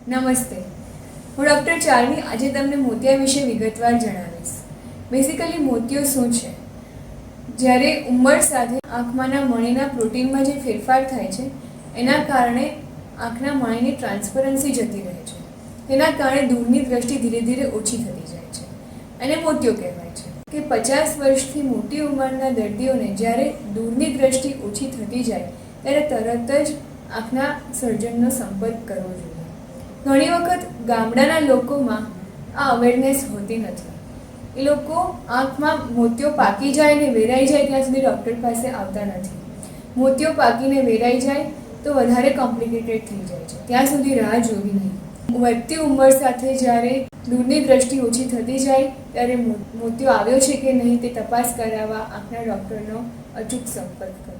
નમસ્તે, હું ડૉક્ટર ચાર્મી આજે તમને મોતિયા વિશે વિગતવાર જણાવીશ. બેઝિકલી મોતિયો શું છે? જ્યારે ઉંમર સાથે આંખમાંના મણીના પ્રોટીનમાં જે ફેરફાર થાય છે એના કારણે આંખના મણીની ટ્રાન્સપરન્સી જતી રહે છે. તેના કારણે દૂરની દ્રષ્ટિ ધીરે ધીરે ઓછી થતી જાય છે અને મોતિયો કહેવાય છે. કે 50 વર્ષથી મોટી ઉંમરના દર્દીઓને જ્યારે દૂરની દ્રષ્ટિ ઓછી થતી જાય ત્યારે તરત જ આંખના સર્જનનો સંપર્ક કરવો જોઈએ. ઘણી વખત ગામડાના લોકોમાં આ અવેરનેસ હોતી નથી. એ લોકો આંખમાં મોતિયો પાકી જાય ને વેરાઈ જાય ત્યાં સુધી ડૉક્ટર પાસે આવતા નથી. મોતિયો પાકીને વેરાઈ જાય તો વધારે કોમ્પ્લિકેટેડ થઈ જાય છે, ત્યાં સુધી રાહ જોવી નહીં. વધતી ઉંમર સાથે જ્યારે દૂરની દ્રષ્ટિ ઓછી થતી જાય ત્યારે મોતિયો આવ્યો છે કે નહીં તે તપાસ કરાવવા આંખના ડૉક્ટરનો અચૂક સંપર્ક કરો.